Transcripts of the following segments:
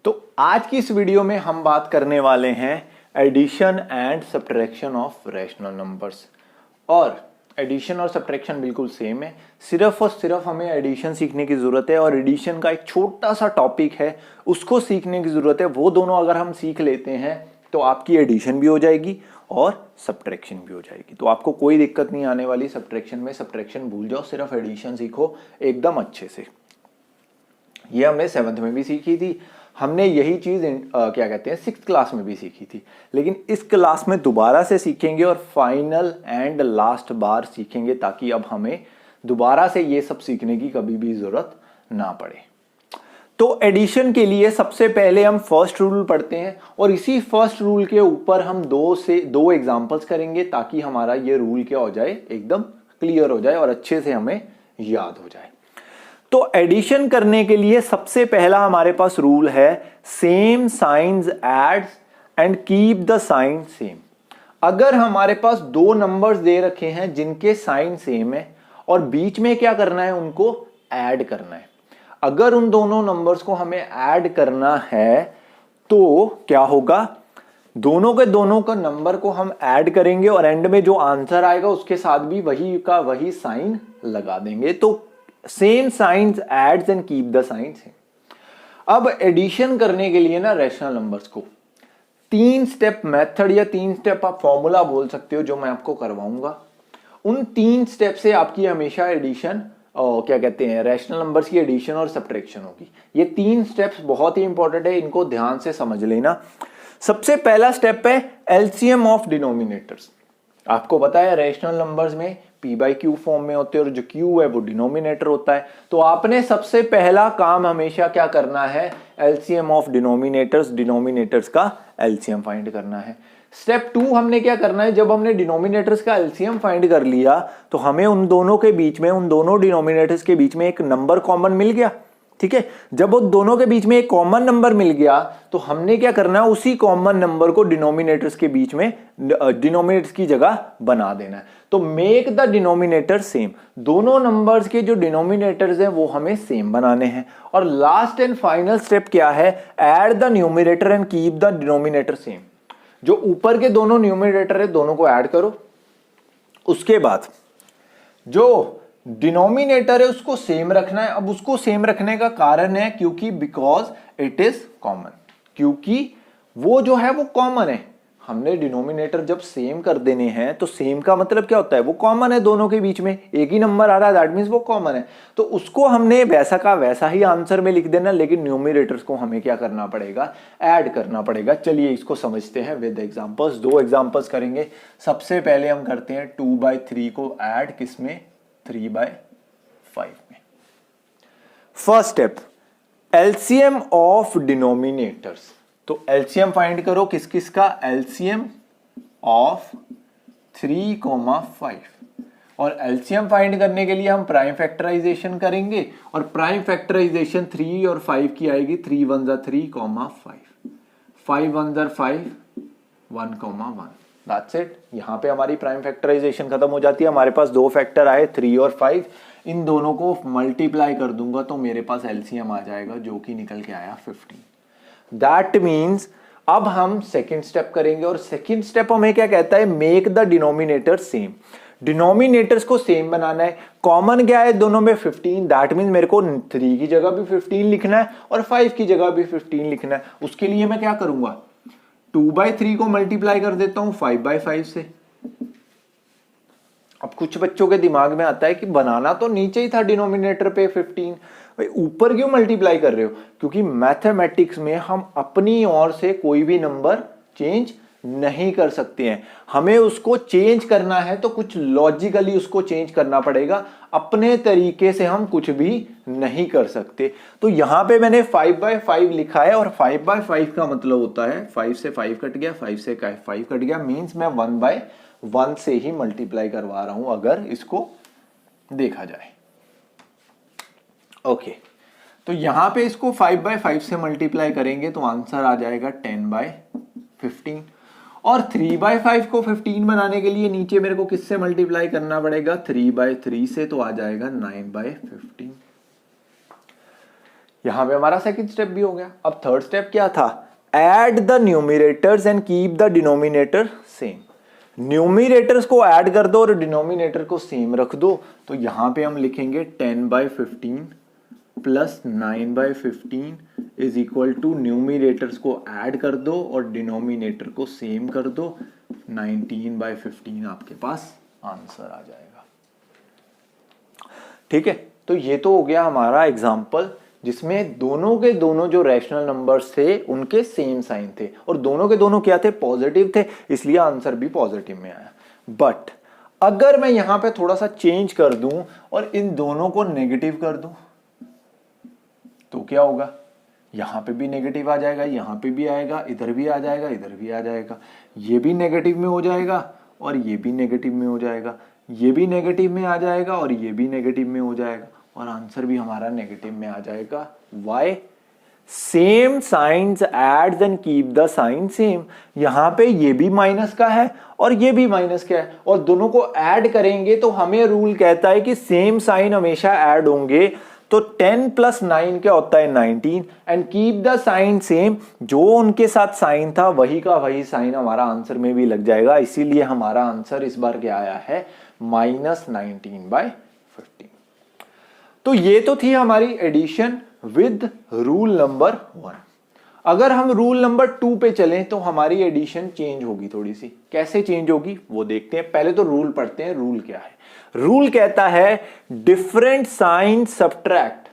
तो आज की इस वीडियो में हम बात करने वाले हैं addition and subtraction of rational numbers. और एडिशन और सब्ट्रैक्शन बिल्कुल सेम है, सिर्फ और सिर्फ हमें एडिशन सीखने की जरूरत है और एडिशन का एक छोटा सा टॉपिक है उसको सीखने की जरूरत है। वो दोनों अगर हम सीख लेते हैं तो आपकी एडिशन भी हो जाएगी और सब्ट्रैक्शन भी हो जाएगी। तो आपको कोई दिक्कत नहीं आने वाली सब्ट्रैक्शन में। सब्ट्रैक्शन भूल जाओ, सिर्फ एडिशन सीखो एकदम अच्छे से। ये हमने 7th में भी सीखी थी, हमने यही चीज क्या कहते हैं 6th क्लास में भी सीखी थी, लेकिन इस क्लास में दोबारा से सीखेंगे और फाइनल एंड लास्ट बार सीखेंगे ताकि अब हमें दोबारा से ये सब सीखने की कभी भी जरूरत ना पड़े। तो एडिशन के लिए सबसे पहले हम फर्स्ट रूल पढ़ते हैं और इसी फर्स्ट रूल के ऊपर हम दो एग्जांपल्स करेंगे ताकि हमारा ये रूल क्या हो जाए, एकदम क्लियर हो जाए और अच्छे से हमें याद हो जाए। तो एडिशन करने के लिए सबसे पहला हमारे पास रूल है same signs add and keep the sign same. अगर हमारे पास दो नंबर्स दे रखे हैं जिनके साइन सेम है और बीच में क्या करना है, उनको ऐड करना है। अगर उन दोनों नंबर्स को हमें ऐड करना है तो क्या होगा, दोनों के दोनों का नंबर को हम ऐड करेंगे और एंड में जो आंसर आएगा उसके साथ भी वही का वही साइन लगा देंगे। तो same signs adds and keep the signs है। अब एडिशन करने के लिए ना रैशनल नंबर्स को 3 स्टेप मेथड या 3 स्टेप आप फॉर्मूला बोल सकते हो जो मैं आपको करवाऊंगा। उन 3 स्टेप से आपकी हमेशा एडिशन क्या कहते हैं रैशनल नंबर्स की एडिशन और सब्ट्रैक्शन होगी। ये 3 स्टेप्स बहुत ही इंपॉर्टेंट है, इनको ध्यान से समझ लेना। सबसे पहला स्टेप है एलसीएम ऑफ डिनोमिनेटर्स। आपको पता है रैशनल नंबर्स में p बाई क्यू फॉर्म में होते हैं और जो q है वो डिनोमिनेटर होता है। तो आपने सबसे पहला काम हमेशा क्या करना है, एलसीएम ऑफ डिनोमिनेटर्स का एलसीएम फाइंड करना है। स्टेप 2 हमने क्या करना है, जब हमने डिनोमिनेटर्स का एलसीएम फाइंड कर लिया तो हमें उन दोनों के बीच में, उन दोनों डिनोमिनेटर्स के बीच में एक नंबर कॉमन मिल गया। ठीक है, जब उन दोनों के बीच में एक कॉमन नंबर मिल गया तो हमने क्या करना है, उसी कॉमन नंबर को डिनोमिनेटर्स के बीच में डिनोमिनेटर्स की जगह बना देना है। तो मेक द डिनोमिनेटर सेम, दोनों नंबर्स के जो डिनोमिनेटर्स हैं वो हमें सेम बनाने हैं। और लास्ट एंड फाइनल स्टेप क्या है, add the numerator and keep the denominator same. जो ऊपर के दोनों न्यूमरेटर है दोनों को ऐड करो, उसके बाद जो डिनोमिनेटर है उसको सेम रखना है। अब उसको सेम रखने का कारण है क्योंकि बिकॉज इट इज कॉमन, क्योंकि वो जो है वो कॉमन है। हमने डिनोमिनेटर जब सेम कर देने हैं तो सेम का मतलब क्या होता है, वो कॉमन है, दोनों के बीच में एक ही नंबर आ रहा है, दैट मींस वो कॉमन है। तो उसको हमने वैसा का वैसा ही आंसर में लिख देना, लेकिन न्यूमरेटर्स को हमें क्या करना पड़ेगा, ऐड करना पड़ेगा। चलिए इसको समझते हैं विद एग्जांपल्स। 2 एग्जांपल्स करेंगे। सबसे पहले हम करते हैं 2/3 को ऐड किसमें, 3/5 में। First step LCM of denominators. तो एलसीएम फाइंड करो किस किस का, एलसीएम ऑफ 3,5। और एलसीएम फाइंड करने के लिए हम प्राइम फैक्टराइजेशन करेंगे और प्राइम फैक्टराइजेशन 3 और 5 की आएगी। 3 1 जा 3, 5 1 जा 5, 1,1। That's it. यहां पे हमारी प्राइम फैक्टराइजेशन खत्म हो जाती है। हमारे पास 2 फैक्टर आए 3 और 5, इन दोनों को मल्टीप्लाई कर दूंगा तो मेरे पास एलसीएम आ जाएगा जो कि निकल के आया 15। दैट मीन्स अब हम सेकेंड स्टेप करेंगे और सेकेंड स्टेप हमें क्या कहता है, make the denominator same. Denominators को सेम बनाना है। कॉमन क्या है दोनों में, 15। दैट मीन्स मेरे को 3 की जगह भी 15 लिखना है और 5 की जगह भी 15 लिखना है। उसके लिए मैं क्या करूंगा, 2/3 को मल्टीप्लाई कर देता हूं 5/5 से। अब कुछ बच्चों के दिमाग में आता है कि बनाना तो नीचे ही था डिनोमिनेटर पे 15, भाई ऊपर क्यों मल्टीप्लाई कर रहे हो, क्योंकि मैथमेटिक्स में हम अपनी ओर से कोई भी नंबर चेंज नहीं कर सकते हैं। हमें उसको चेंज करना है तो कुछ लॉजिकली उसको चेंज करना पड़ेगा, अपने तरीके से हम कुछ भी नहीं कर सकते। तो यहां पे मैंने 5/5 लिखा है और 5/5 का मतलब होता है 5 से 5 कट गया, 5 से 5 कट गया, मींस मैं 1/1 से ही मल्टीप्लाई करवा रहा हूं अगर इसको देखा जाए। ओके, तो यहां पे इसको 5/5 से मल्टीप्लाई करेंगे तो आंसर आ जाएगा 10/15। और 3/5 को 15 बनाने के लिए नीचे मेरे को किससे मल्टीप्लाई करना पड़ेगा, 3/3 से, तो आ जाएगा 9/15। यहां पे हमारा सेकंड स्टेप भी हो गया। अब थर्ड स्टेप क्या था, add the numerators and keep the denominator same. Numerators को ऐड कर दो और डिनोमिनेटर को सेम रख दो। तो यहां पे हम लिखेंगे 10/15 plus 9/15 is equal to numerators को ऐड कर दो और डिनोमिनेटर को सेम कर दो, 19/15 आपके पास आंसर आ जाएगा। ठीक है, तो ये तो हो गया हमारा एग्जाम्पल जिसमें दोनों के दोनों जो रैशनल नंबर्स थे उनके सेम साइन थे और दोनों के दोनों क्या थे, पॉजिटिव थे, इसलिए आंसर भी पॉजिटिव में आया। बट अगर मैं यहां पे थोड़ा सा चेंज कर दूं और इन दोनों को नेगेटिव कर दूं तो क्या होगा, यहां पे भी नेगेटिव आ जाएगा, यहां पे भी आएगा, इधर भी आ जाएगा, इधर भी आ जाएगा, ये भी नेगेटिव में हो जाएगा और ये भी नेगेटिव में हो जाएगा, ये भी नेगेटिव में आ जाएगा और ये भी नेगेटिव में हो जाएगा और आंसर भी हमारा नेगेटिव में आ जाएगा। Why, same signs adds and keep the sign same. यहां पे ये भी माइनस का है और ये भी माइनस का है और दोनों को ऐड करेंगे तो हमें रूल कहता है कि सेम साइन हमेशा ऐड होंगे। तो 10 + 9 क्या होता है 19 and keep the sign same, जो उनके साथ साइन था वही का वही साइन हमारा आंसर में भी लग जाएगा। इसीलिए हमारा आंसर इस बार क्या आया है, -19/15। तो ये तो थी हमारी एडिशन विद रूल नंबर 1। अगर हम रूल नंबर 2 पे चलें तो हमारी एडिशन चेंज होगी थोड़ी सी। कैसे चेंज होगी वो देखते हैं। पहले तो रूल पढ़ते हैं। रूल क्या है, रूल कहता है डिफरेंट साइन सब्ट्रैक्ट।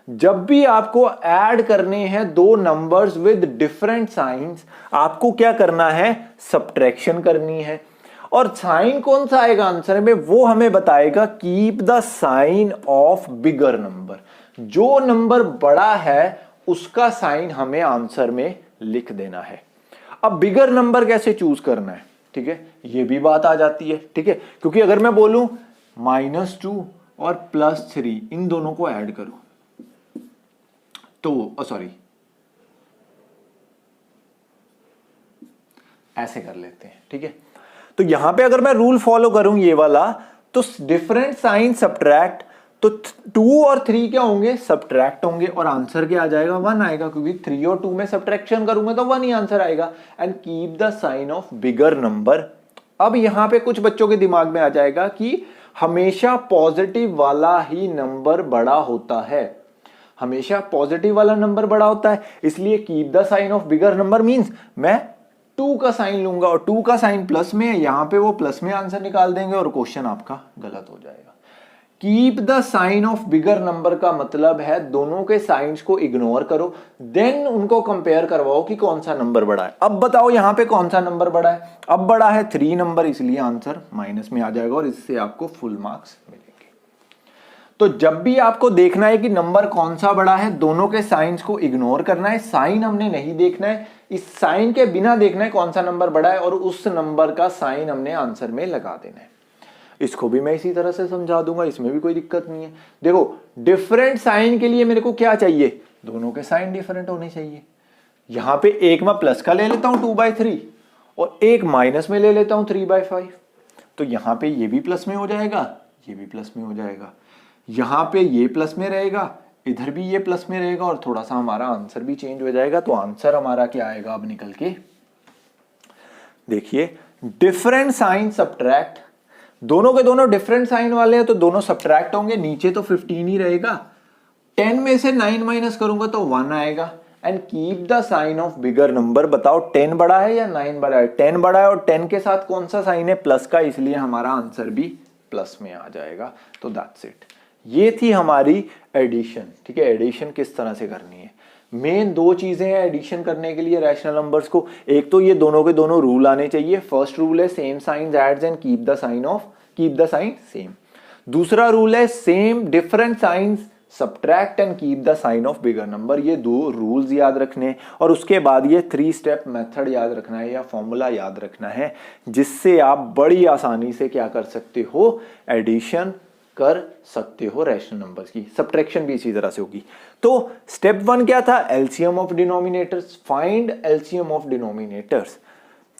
जब भी आपको ऐड करने हैं दो नंबर्स विद डिफरेंट साइंस, आपको क्या करना है, सब्ट्रैक्शन करनी है। और साइन कौन सा आएगा आंसर में, वो हमें बताएगा keep the sign of bigger number. जो नंबर बड़ा है उसका साइन हमें आंसर में लिख देना है। अब बिगर नंबर कैसे चूज करना है, ठीक है, ये भी बात आ जाती है। ठीक है, क्योंकि अगर मैं बोलूं -2 और +3 इन दोनों को ऐड करो तो सॉरी ऐसे कर लेते हैं। ठीक है, तो यहां पे अगर मैं रूल फॉलो करूं ये वाला, तो डिफरेंट साइन सब्ट्रैक्ट, तो 2 और 3 क्या होंगे, सब्ट्रैक्ट होंगे और आंसर क्या आ जाएगा, 1 आएगा, क्योंकि 3 और 2 में सब्ट्रैक्शन करूंगा तो 1 ही आंसर आएगा। And keep the sign of bigger number. अब यहां पे कुछ बच्चों के दिमाग में आ जाएगा कि हमेशा पॉजिटिव वाला ही नंबर बड़ा होता है, हमेशा पॉजिटिव वाला नंबर बड़ा होता है, इसलिए keep the sign of bigger number means मैं 2 का साइन लूंगा और 2 का साइन प्लस में है, यहां पे वो प्लस में आंसर निकाल देंगे और क्वेश्चन आपका गलत हो जाएगा। Keep the sign of bigger number का मतलब है दोनों के साइंस को इग्नोर करो, देन उनको कंपेयर करवाओ कि कौन सा नंबर बड़ा है। अब बताओ यहां पे कौन सा नंबर बड़ा है, अब बड़ा है 3 नंबर, इसलिए आंसर माइनस में आ जाएगा और इससे आपको फुल मार्क्स मिलेंगे। तो जब भी आपको देखना है कि नंबर कौन सा बड़ा है, दोनों के साइंस को इग्नोर करना है, साइन हमने नहीं देखना है, इस साइन के बिना देखना है कौन सा नंबर बड़ा है और उस नंबर का साइन हमने आंसर में लगा देना है। इसको भी मैं इसी तरह से समझा दूंगा, इसमें भी कोई दिक्कत नहीं है। देखो डिफरेंट साइन के लिए मेरे को क्या चाहिए, दोनों के साइन डिफरेंट होने चाहिए। यहां पे एक मैं प्लस का ले लेता हूं 2/3 और एक माइनस में ले लेता हूं 3/5, तो यहां पे ये भी प्लस में हो जाएगा, ये भी प्लस में हो जाएगा, यहां पे ये प्लस में रहेगा, इधर भी ये प्लस में रहेगा और थोड़ा सा हमारा आंसर भी चेंज हो जाएगा। तो आंसर हमारा क्या आएगा अब निकल के, देखिए डिफरेंट साइन सब्ट्रैक्ट, दोनों के दोनों डिफरेंट साइन वाले हैं तो दोनों सब्ट्रैक्ट होंगे, नीचे तो 15 ही रहेगा, 10 में से 9 माइनस करूंगा तो 1 आएगा। And keep the sign of bigger number. बताओ 10 बड़ा है या 9 बड़ा है, 10 बड़ा है और 10 के साथ कौन सा साइन है, प्लस का, इसलिए हमारा आंसर भी प्लस में आ जाएगा। तो दैट्स इट, ये थी हमारी एडिशन। ठीक है, एडिशन किस तरह से करनी है, मेन 2 चीजें हैं एडिशन करने के लिए रैशनल नंबर्स को। एक तो ये दोनों के दोनों रूल आने चाहिए। फर्स्ट रूल है same signs adds and keep the sign same. दूसरा रूल है same different signs subtract and keep the sign of bigger number. ये 2 रूल्स याद रखने और उसके बाद ये 3 स्टेप मेथड याद रखना है या फॉर्मूला याद रखना है, जिससे आप बड़ी आसानी से क्या कर सकते हो, एडिशन कर सकते हो रैशनल नंबर्स की। सब्ट्रैक्शन भी इसी तरह से होगी। तो स्टेप 1 क्या था, LCM of denominators, find LCM of denominators.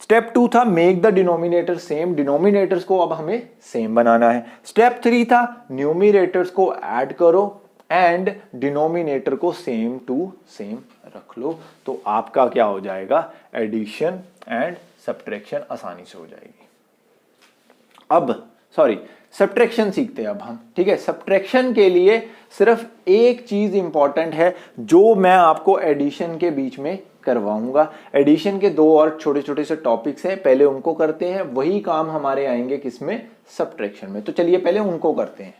Step 2 था make the denominator same, denominators को अब हमें सेम बनाना है। स्टेप 3 था न्यूमिनेटर्स को ऐड करो एंड डिनोमिनेटर को सेम टू सेम रख लो, तो आपका क्या हो जाएगा, एडिशन एंड सब्ट्रैक्शन आसानी से हो जाएगी। अब सॉरी, सब्ट्रैक्शन सीखते हैं अब हम, ठीक है। सब्ट्रैक्शन के लिए सिर्फ एक चीज इंपॉर्टेंट है जो मैं आपको एडिशन के बीच में करवाऊंगा। एडिशन के दो और छोटे छोटे से टॉपिक्स हैं, पहले उनको करते हैं, वही काम हमारे आएंगे किसमें, सब्ट्रैक्शन में। तो चलिए पहले उनको करते हैं।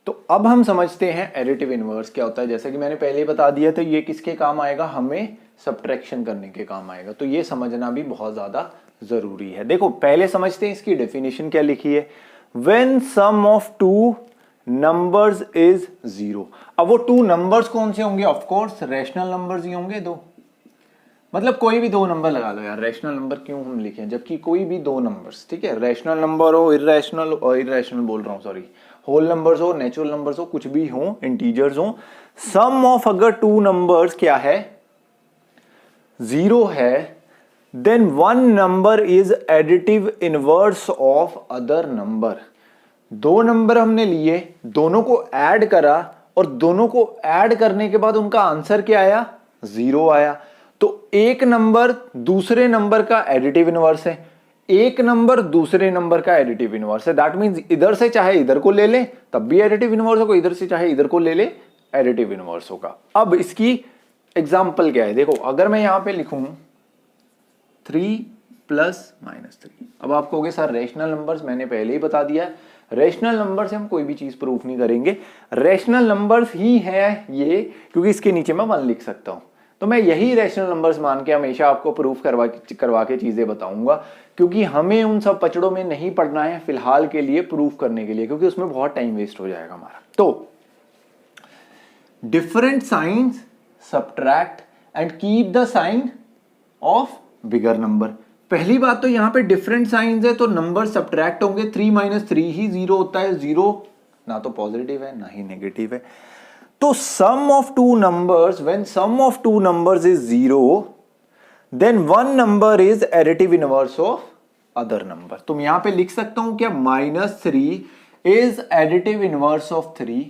तो अब हम समझते हैं एडिटिव इनवर्स क्या होता है। जैसे कि मैंने पहले ही बता दिया था, ये किसके काम आएगा, हमें सब्ट्रैक्शन करने के काम आएगा। तो ये समझना भी बहुत ज्यादा जरूरी है। देखो पहले समझते हैं इसकी डेफिनेशन क्या लिखी है। When sum of two numbers is 0। अब वो टू नंबर्स कौन से होंगे, ऑफ कोर्स रैशनल नंबर्स ही होंगे दो, मतलब कोई भी दो नंबर लगा लो यार, रैशनल नंबर क्यों हम लिखें, जबकि कोई भी दो नंबर्स, ठीक है, रैशनल नंबर हो, इर्रेशनल बोल रहा हूं सॉरी, होल नंबर्स हो, नेचुरल नंबर्स हो, कुछ भी हो, इंटीजर्स हो, सम ऑफ अगर टू नंबर्स क्या है, 0 है, then one number is additive inverse of other number. दो नंबर हमने लिए, दोनों को ऐड करा, और दोनों को ऐड करने के बाद उनका आंसर क्या आया, 0 आया। तो एक नंबर दूसरे नंबर का एडिटिव इनवर्स है, एक नंबर दूसरे नंबर का एडिटिव इनवर्स है। दैट मींस इधर से चाहे इधर को ले ले तब भी एडिटिव इनवर्स होगा, इधर से चाहे इधर को ले ले एडिटिव इनवर्स होगा। अब इसकी एग्जांपल क्या है, देखो अगर मैं यहां पे लिखूं 3 प्लस माइनस 3, अब आप कहोगे सर रैशनल नंबर्स, मैंने पहले ही बता दिया है रैशनल नंबर से हम कोई भी चीज प्रूफ नहीं करेंगे, रैशनल नंबर्स ही है ये, क्योंकि इसके नीचे मैं 1 लिख सकता हूं। तो मैं यही रैशनल नंबर्स मान के हमेशा आपको प्रूफ करवा के चीजें बताऊंगा, क्योंकि हमें उन सब पचड़ों में नहीं पढ़ना है फिलहाल के लिए, प्रूफ करने के लिए, क्योंकि उसमें बहुत टाइम वेस्ट हो जाएगा हमारा। तो different signs subtract and keep the sign of bigger number. पहली बात तो यहां पे डिफरेंट साइंस है तो नंबर सब्ट्रैक्ट होंगे, 3 माइनस 3 ही 0 होता है, 0 ना तो पॉजिटिव है ना ही नेगेटिव है। तो sum of two numbers, when sum of two numbers is 0, then one number is additive inverse of other number. तुम यहां पे लिख सकता हूं क्या, -3 इज एडिटिव इनवर्स ऑफ 3,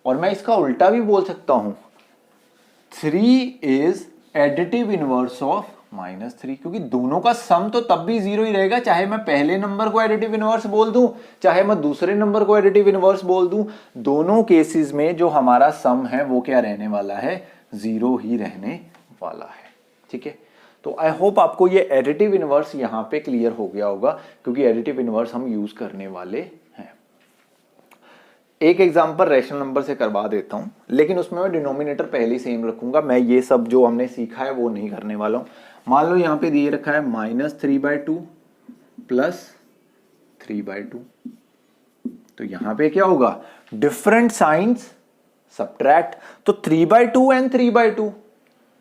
और मैं इसका उल्टा भी बोल सकता हूं 3 इज एडिटिव इनवर्स ऑफ -3, क्योंकि दोनों का सम तो तब भी 0 ही रहेगा, चाहे मैं पहले नंबर को एडिटिव इनवर्स बोल दूं, चाहे मैं दूसरे नंबर को एडिटिव इनवर्स बोल दूं, दोनों केसेस में जो हमारा सम है वो क्या रहने वाला है, 0 ही रहने वाला है। ठीक है, तो आई होप आपको ये एडिटिव इनवर्स यहां पे क्लियर हो गया होगा, क्योंकि एडिटिव इनवर्स हम यूज करने वाले हैं। एक एग्जांपल रैशनल नंबर से करवा देता हूं, लेकिन उसमें मैं डिनोमिनेटर पहले ही सेम रखूंगा, मैं ये सब जो हमने सीखा है वो नहीं करने वाला हूं। मान लो यहां पे दिए रखा है -3/2 प्लस 3/2, तो यहां पे क्या होगा, डिफरेंट साइंस सब्ट्रैक्ट, तो 3/2 एंड 3/2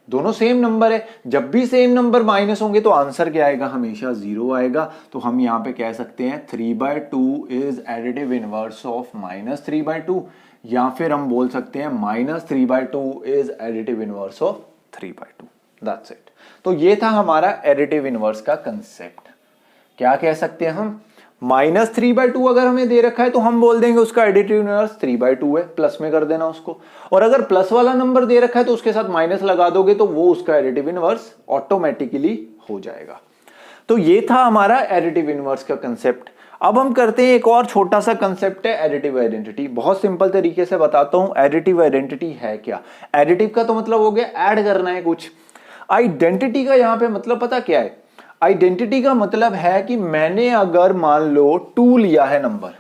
दोनों सेम नंबर है, जब भी सेम नंबर माइनस होंगे तो आंसर क्या आएगा, हमेशा 0 आएगा। तो हम यहां पे कह सकते हैं 3/2 इज एडिटिव इनवर्स ऑफ -3/2, या फिर हम बोल सकते हैं -3/2 is additive inverse of 3/2। That's it. तो ये था हमारा एडिटिव इनवर्स का कंसेप्ट। क्या कह सकते हैं हम, -3/2 अगर हमें दे रखा है तो हम बोल देंगे उसका एडिटिव इनवर्स 3/2 है, प्लस में कर देना उसको, और अगर प्लस वाला नंबर दे रखा है तो उसके साथ माइनस लगा दोगे तो वो उसका एडिटिव इनवर्स ऑटोमेटिकली हो जाएगा। तो ये था हमारा एडिटिव इनवर्स का कंसेप्ट। अब हम करते हैं एक और छोटा सा कंसेप्ट है एडिटिव आइडेंटिटी। बहुत सिंपल तरीके से बताता हूं एडिटिव आइडेंटिटी है क्या। एडिटिव का तो मतलब हो गया ऐड करना है कुछ, आइडेंटिटी का यहां पे मतलब पता क्या है, आइडेंटिटी का मतलब है कि मैंने अगर मान लो 2 लिया है नंबर,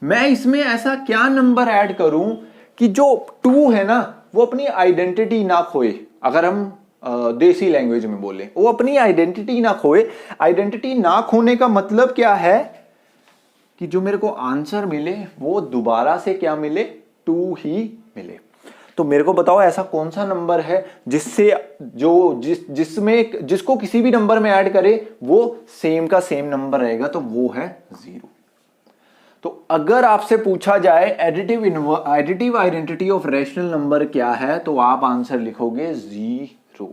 मैं इसमें ऐसा क्या नंबर ऐड करूं कि जो 2 है ना वो अपनी आइडेंटिटी ना खोए। अगर हम देसी लैंग्वेज में बोले, वो अपनी आइडेंटिटी ना खोए। आइडेंटिटी ना खोने का मतलब क्या है कि जो मेरे को आंसर मिले वो दोबारा से क्या मिले, 2 ही मिले। तो मेरे को बताओ ऐसा कौन सा नंबर है जिससे जिसको किसी भी नंबर में ऐड करे वो सेम का सेम नंबर रहेगा, तो वो है 0। तो अगर आपसे पूछा जाए additive identity of rational number क्या है, तो आप आंसर लिखोगे 0,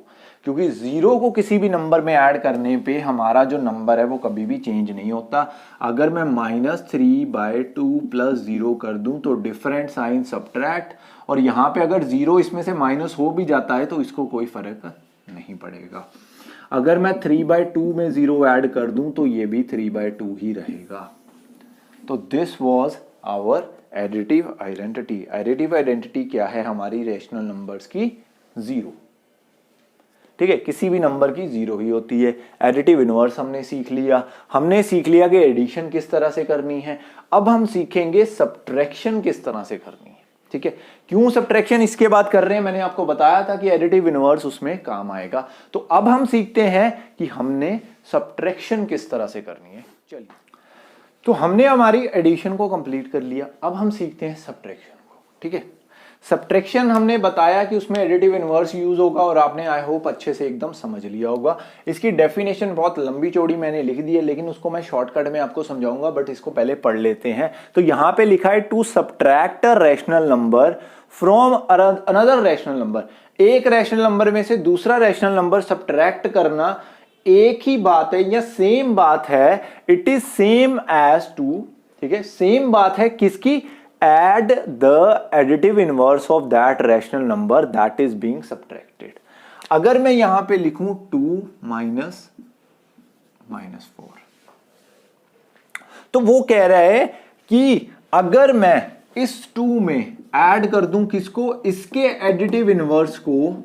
क्योंकि जीरो को किसी भी नंबर में ऐड करने पे हमारा जो नंबर है वो कभी भी चेंज नहीं होता। अगर मैं -3/2 + 0 कर दूं तो डिफरेंट साइन सब्ट्रैक्ट, और यहां पे अगर जीरो इसमें से माइनस हो भी जाता है तो इसको कोई फर्क नहीं पड़ेगा। अगर मैं 3/2 में 0 ऐड कर दूं तो ये भी 3/2 ही रहेगा। तो this was our additive identity. Additive identity क्या है? हमारी रेशनल नंबर्स की जीरो। ठीक है, किसी भी नंबर की जीरो ही होती है। एडिटिव इनवर्स हमने सीख लिया। हमने सीख लिया कि एडिशन किस तरह से करनी है। अब हम सीखेंगे सब्ट्रैक्शन किस तरह से करनी है। ठीक है, क्यों सब्ट्रैक्शन इसके बाद कर रहे हैं, मैंने आपको बताया था कि एडिटिव इनवर्स उसमें काम आएगा। तो अब हम सीखते हैं कि हमने सब्ट्रैक्शन किस तरह से करनी है। चलिए, तो हमने हमारी एडिशन को कंप्लीट कर लिया, अब हम सीखते हैं सब्ट्रैक्शन को। ठीक है, सब्ट्रैक्शन हमने बताया कि उसमें एडिटिव इनवर्स यूज होगा और आपने आई होप अच्छे से एकदम समझ लिया होगा। इसकी डेफिनेशन बहुत लंबी चौड़ी मैंने लिख दी है, लेकिन उसको मैं शॉर्टकट में आपको समझाऊंगा, बट इसको पहले पढ़ लेते हैं। तो यहां पे लिखा है to subtract a rational number from another rational number. एक रैशनल नंबर में से दूसरा रैशनल नंबर सब्ट्रैक्ट करना एक ही बात है या सेम बात है। It is same as to, ठीक है, सेम बात है किसकी? add the additive inverse of that rational number that is being subtracted। अगर मैं यहां पे लिखूं 2 - 4, तो वो कह रहा है कि अगर मैं इस 2 में ऐड कर दूं किसको? इसके एडिटिव इनवर्स को,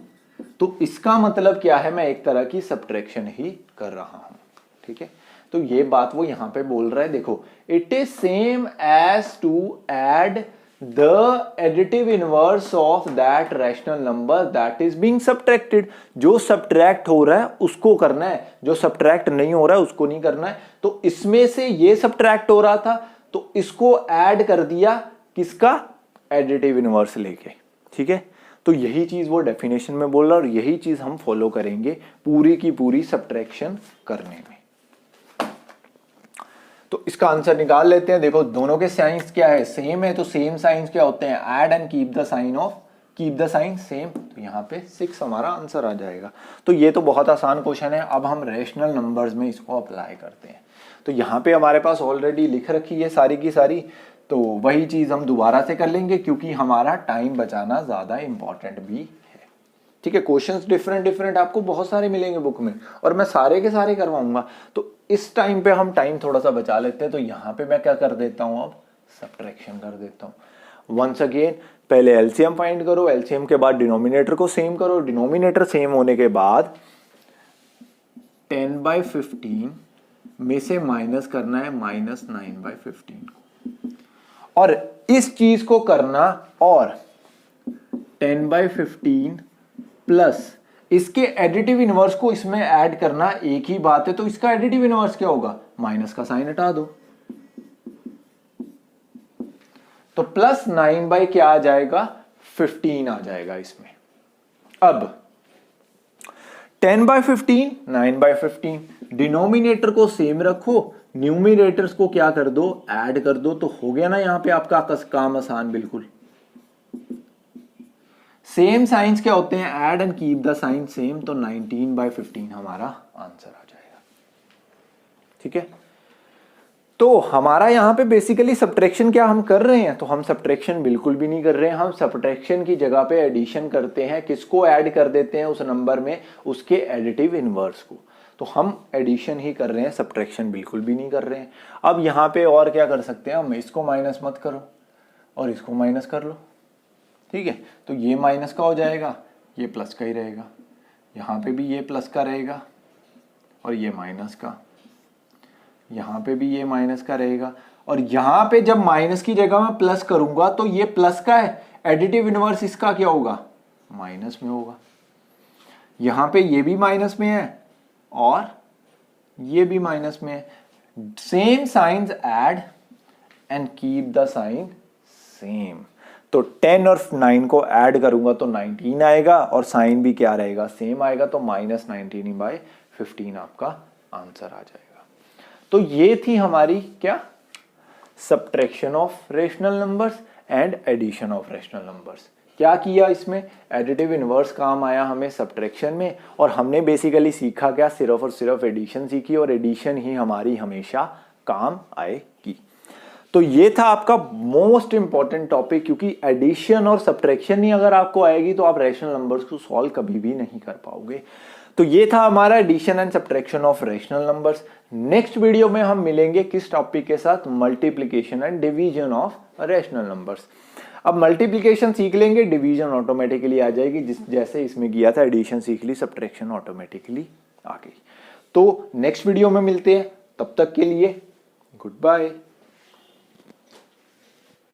तो इसका मतलब क्या है? मैं एक तरह की सब्ट्रैक्शन ही कर रहा हूं। ठीक है, तो ये बात वो यहां पे बोल रहा है। देखो, it is same as to add the additive inverse of that rational number that is being subtracted. जो सब्ट्रैक्ट हो रहा है उसको करना है, जो सब्ट्रैक्ट नहीं हो रहा है उसको नहीं करना है। तो इसमें से ये सब्ट्रैक्ट हो रहा था तो इसको ऐड कर दिया किसका? एडिटिव इनवर्स लेके। ठीक है, तो यही चीज वो डेफिनेशन में बोल रहा है और यही चीज हम फॉलो करेंगे पूरी की पूरी सब्ट्रैक्शन करने में। तो इसका आंसर निकाल लेते हैं। देखो, दोनों के साइंस क्या है? सेम है। तो सेम साइंस क्या होते हैं? Add and keep the sign same. तो यहाँ पे 6 हमारा आंसर आ जाएगा। तो ये तो बहुत आसान क्वेश्चन है। अब हम रेशनल नंबर्स में इसको अप्लाई करते हैं। तो यहाँ पे हमारे पास ऑलरेडी लिख रखी है सारी की सारी, तो वही चीज हम दोबारा से कर लेंगे क्योंकि हमारा टाइम बचाना ज्यादा इंपॉर्टेंट भी है। ठीक है, क्वेश्चंस डिफरेंट आपको बहुत सारे मिलेंगे बुक में और मैं सारे के सारे करवाऊंगा। तो इस टाइम पे हम टाइम थोड़ा सा बचा लेते हैं। तो यहां पे मैं क्या कर देता हूं? अब सब्ट्रैक्शन कर देता हूं। वंस अगेन, पहले एलसीएम फाइंड करो, एलसीएम के बाद डिनोमिनेटर को सेम करो, डिनोमिनेटर सेम होने के बाद 10/15 में से माइनस करना है -9/15 को, और इस चीज को करना, और 10/15 प्लस इसके एडिटिव इनवर्स को इसमें ऐड करना एक ही बात है। तो इसका एडिटिव इनवर्स क्या होगा? माइनस का साइन हटा दो, तो +9 क्या आ जाएगा? 15 आ जाएगा इसमें। अब 10/15 9/15, डिनोमिनेटर को सेम रखो, न्यूमिनेटर्स को क्या कर दो? ऐड कर दो। तो हो गया ना यहां पे आपका काम आसान बिल्कुल। सेम साइंस क्या होते हैं? Add and keep the sign same. तो 19/15 हमारा आंसर आ जाएगा। ठीक है, तो हमारा यहां पे बेसिकली सब्ट्रैक्शन क्या हम कर रहे हैं? तो हम सब्ट्रैक्शन बिल्कुल भी नहीं कर रहे हैं। हम सब्ट्रैक्शन की जगह पे एडिशन करते हैं। किसको ऐड कर देते हैं उस नंबर में? उसके एडिटिव इनवर्स को। तो हम एडिशन ही कर रहे हैं, सब्ट्रैक्शन बिल्कुल भी नहीं कर रहे हैं। अब यहां पे और क्या कर सकते हैं हम? इसको माइनस मत करो और इसको माइनस कर लो। ठीक है, तो ये माइनस का हो जाएगा, ये प्लस का ही रहेगा। यहां पे भी ये प्लस का रहेगा और ये माइनस का, यहां पे भी ये माइनस का रहेगा। और यहां पे जब माइनस की जगह मैं प्लस करूंगा तो ये प्लस का है, एडिटिव इनवर्स इसका क्या होगा? माइनस में होगा। यहां पे ये भी माइनस में है और ये भी माइनस में है। Same signs add and keep the sign same. तो 10 और 9 को ऐड करूंगा तो 19 आएगा और साइन भी क्या रहेगा? सेम आएगा। तो -19/15 आपका आंसर आ जाएगा। तो ये थी हमारी क्या? Subtraction of rational numbers and addition of rational numbers. क्या किया इसमें, एडिटिव इनवर्स काम आया हमें सब्ट्रैक्शन में, और हमने बेसिकली सीखा क्या, सिर्फ और सिर्फ एडिशन सीखी, और एडिशन ही हमारी हमेशा काम आएगी। तो ये था आपका मोस्ट इंपॉर्टेंट टॉपिक, क्योंकि एडिशन और सब्ट्रैक्शन ही अगर आपको आएगी तो आप रैशनल नंबर्स को सॉल्व कभी भी नहीं कर पाओगे। तो ये था हमारा addition and subtraction of rational numbers. Next video में हम मिलेंगे किस टॉपिक के साथ, multiplication and division of rational numbers. अब मल्टीप्लिकेशन सीख लेंगे, डिवीजन ऑटोमेटिकली आ जाएगी, जैसे इसमें किया था, एडिशन सीख ली, सब्ट्रैक्शन ऑटोमेटिकली आ गई। तो नेक्स्ट वीडियो में मिलते हैं, तब तक के लिए गुड बाय।